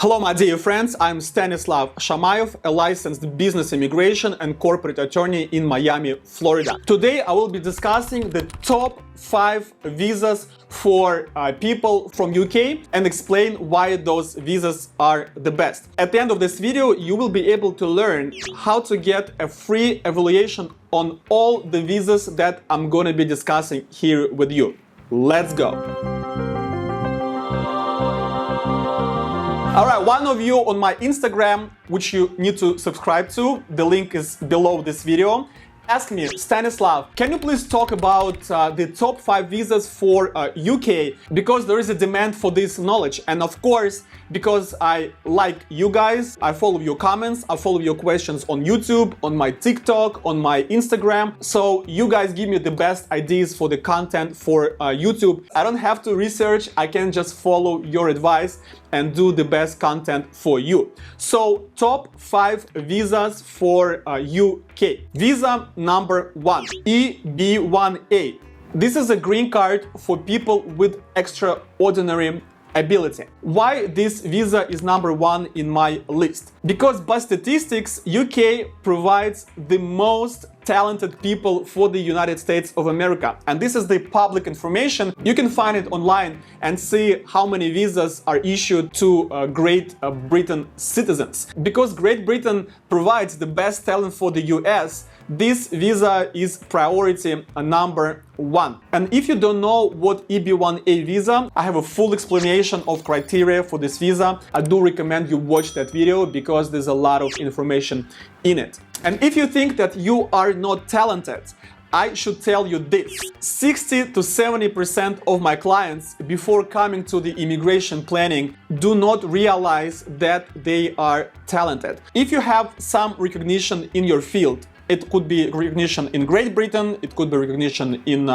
Hello, my dear friends. I'm Stanislav Shamayev, a licensed business immigration and corporate attorney in Miami, Florida. Today, I will be discussing the top 5 visas for people from UK and explain why those visas are the best. At the end of this video, you will be able to learn how to get a free evaluation on all the visas that I'm going to be discussing here with you. Let's go. Alright, one of you on my Instagram, which you need to subscribe to, the link is below this video, asked me, Stanislav, can you please talk about the top 5 visas for UK, because there is a demand for this knowledge. And of course, because I like you guys, I follow your comments, I follow your questions on YouTube, on my TikTok, on my Instagram. So you guys give me the best ideas for the content for YouTube. I don't have to research, I can just follow your advice and do the best content for you. So top 5 visas for UK. Visa number 1, EB1A. This is a green card for people with extraordinary ability. Why this visa is number 1 in my list? Because by statistics, UK provides the most talented people for the United States of America. And this is the public information. You can find it online and see how many visas are issued to Great Britain citizens. Because Great Britain provides the best talent for the US, this visa is priority number 1. And if you don't know what EB1A visa, I have a full explanation of criteria for this visa. I do recommend you watch that video because there's a lot of information in it. And if you think that you are not talented, I should tell you this. 60 to 70% of my clients before coming to the immigration planning do not realize that they are talented. If you have some recognition in your field, it could be recognition in Great Britain, it could be recognition in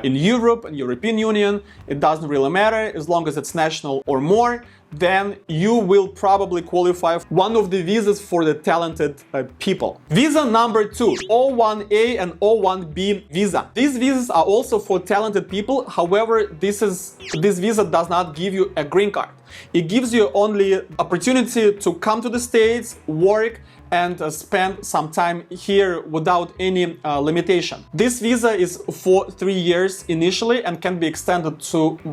Europe and European Union. It doesn't really matter as long as it's national or more. Then you will probably qualify for one of the visas for the talented people. Visa number 2, O1A and O1B visa. These visas are also for talented people. However, this visa does not give you a green card. It gives you only opportunity to come to the States, work, and spend some time here without any limitation. This visa is for 3 years initially and can be extended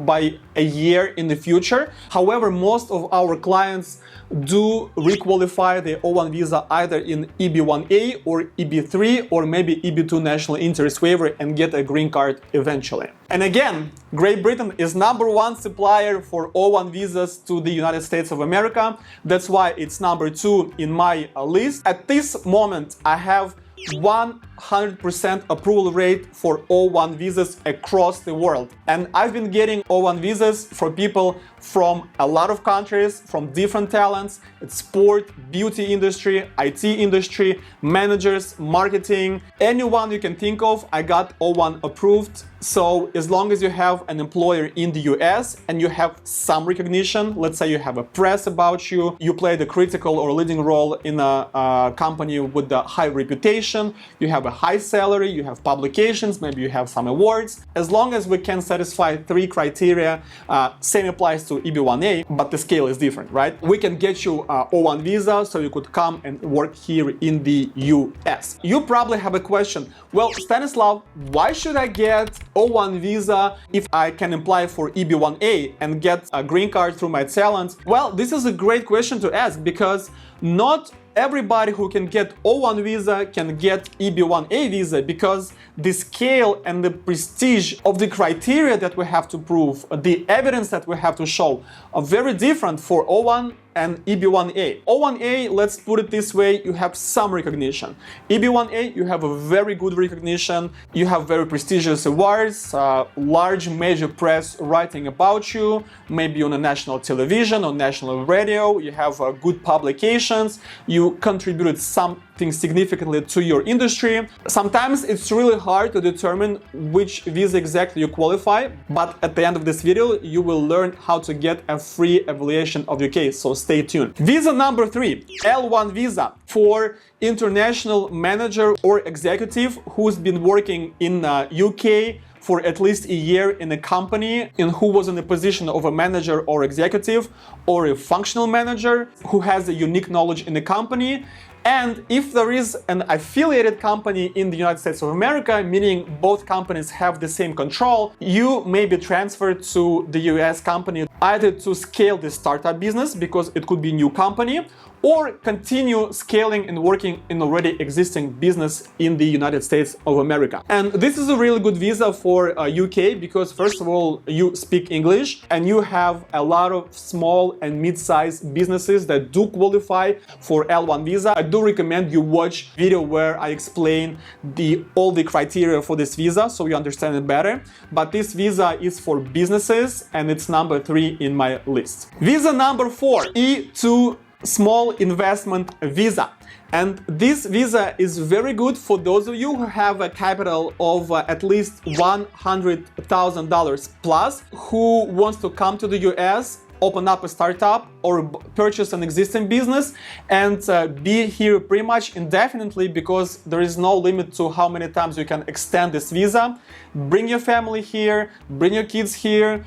by a year in the future. However, most of our clients do requalify the O1 visa either in EB1A or EB3 or maybe EB2 national interest waiver and get a green card eventually. And again, Great Britain is number 1 supplier for O1 visas to the United States of America. That's why it's number 2 in my list. At this moment, I have 100% approval rate for O1 visas across the world. And I've been getting O1 visas for people from a lot of countries, from different talents. It's sport, beauty industry, IT industry, managers, marketing, anyone you can think of, I got O1 approved. So as long as you have an employer in the US and you have some recognition, let's say you have a press about you, you played a critical or leading role in a company with a high reputation, you have a high salary, you have publications, maybe you have some awards. As long as we can satisfy 3 criteria, same applies to EB1A, but the scale is different, right? We can get you O1 visa so you could come and work here in the US. You probably have a question. Well, Stanislav, why should I get O1 visa if I can apply for EB1A and get a green card through my talent? Well, this is a great question to ask because not everybody who can get O1 visa can get EB1A visa because the scale and the prestige of the criteria that we have to prove, the evidence that we have to show are very different for O1 and EB1A. O1A, let's put it this way, you have some recognition. EB1A, you have a very good recognition, you have very prestigious awards, large major press writing about you, maybe on a national television or national radio, you have good publications, you contributed something significantly to your industry. Sometimes it's really hard to determine which visa exactly you qualify, but at the end of this video, you will learn how to get a free evaluation of your case, so stay tuned. Visa number 3, L1 visa for international manager or executive who's been working in UK for at least a year in a company and who was in the position of a manager or executive or a functional manager who has a unique knowledge in the company. And if there is an affiliated company in the United States of America, meaning both companies have the same control, you may be transferred to the US company either to scale the startup business, because it could be a new company, or continue scaling and working in already existing business in the United States of America. And this is a really good visa for UK because, first of all, you speak English and you have a lot of small and mid-sized businesses that do qualify for L1 visa. I do recommend you watch video where I explain all the criteria for this visa so you understand it better. But this visa is for businesses and it's number 3 in my list. Visa number 4, E2 Small Investment Visa. And this visa is very good for those of you who have a capital of at least $100,000 plus, who wants to come to the US, open up a startup or purchase an existing business and be here pretty much indefinitely, because there is no limit to how many times you can extend this visa. Bring your family here, bring your kids here,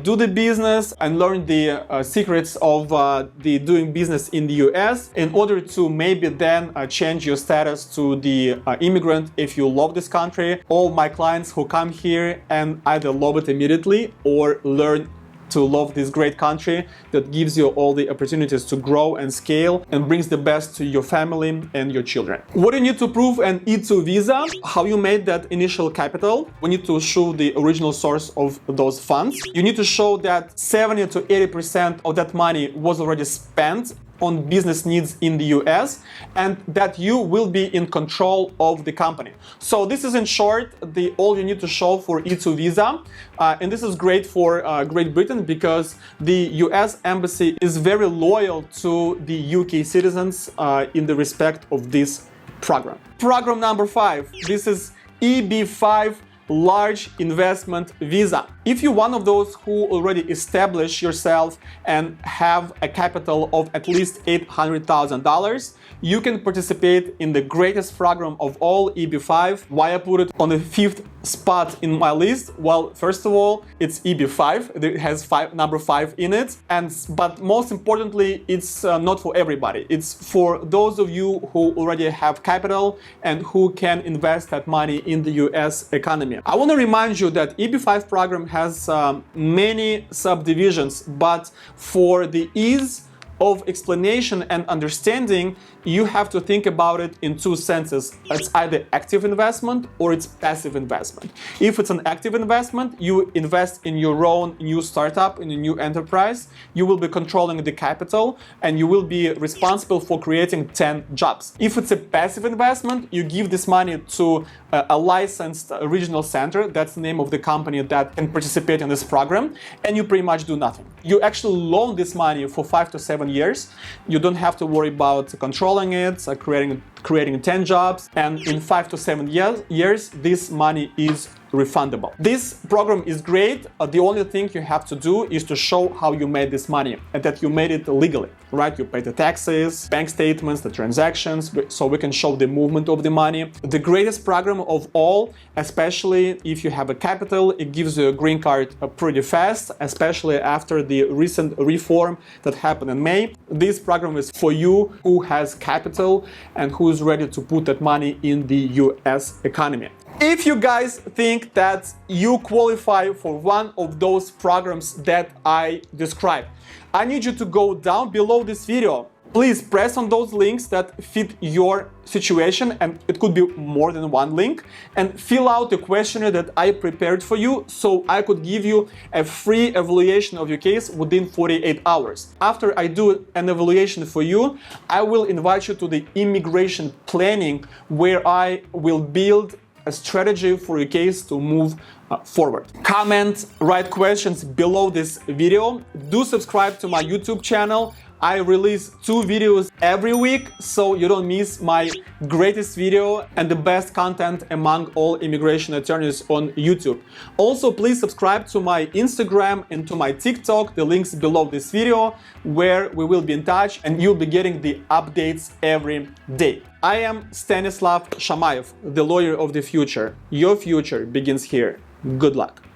do the business and learn the secrets of the doing business in the US in order to maybe then change your status to the immigrant if you love this country. All my clients who come here and either love it immediately or learn to love this great country that gives you all the opportunities to grow and scale and brings the best to your family and your children. What do you need to prove an E2 visa? How you made that initial capital. We need to show the original source of those funds. You need to show that 70 to 80% of that money was already spent on business needs in the US and that you will be in control of the company. So this is in short all you need to show for E2 visa. And this is great for Great Britain because the US embassy is very loyal to the UK citizens in the respect of this program. Program number 5, this is EB5 Large Investment Visa. If you're one of those who already established yourself and have a capital of at least $800,000, you can participate in the greatest program of all, EB5. Why I put it on the 5th spot in my list? Well, first of all, it's EB5. It has number 5 in it. But most importantly, it's not for everybody. It's for those of you who already have capital and who can invest that money in the US economy. I want to remind you that EB5 program has many subdivisions, but for the ease of explanation and understanding, you have to think about it in 2 senses. It's either active investment or it's passive investment. If it's an active investment, you invest in your own new startup, in a new enterprise, you will be controlling the capital and you will be responsible for creating 10 jobs. If it's a passive investment, you give this money to a licensed regional center, that's the name of the company that can participate in this program, and you pretty much do nothing. You actually loan this money for 5 to 7 years. You don't have to worry about controlling it, creating 10 jobs, and in 5 to 7 years, this money is refundable. This program is great. The only thing you have to do is to show how you made this money and that you made it legally, right? You pay the taxes, bank statements, the transactions, so we can show the movement of the money. The greatest program of all, especially if you have a capital, it gives you a green card pretty fast, especially after the recent reform that happened in May. This program is for you who has capital and who is ready to put that money in the US economy. If you guys think that you qualify for one of those programs that I described, I need you to go down below this video. Please press on those links that fit your situation, and it could be more than one link, and fill out the questionnaire that I prepared for you so I could give you a free evaluation of your case within 48 hours. After I do an evaluation for you, I will invite you to the immigration planning where I will build a strategy for your case to move forward. Comment, write questions below this video. Do subscribe to my YouTube channel. I release 2 videos every week, so you don't miss my greatest video and the best content among all immigration attorneys on YouTube. Also, please subscribe to my Instagram and to my TikTok, the links below this video, where we will be in touch and you'll be getting the updates every day. I am Stanislav Shamayev, the lawyer of the future. Your future begins here. Good luck.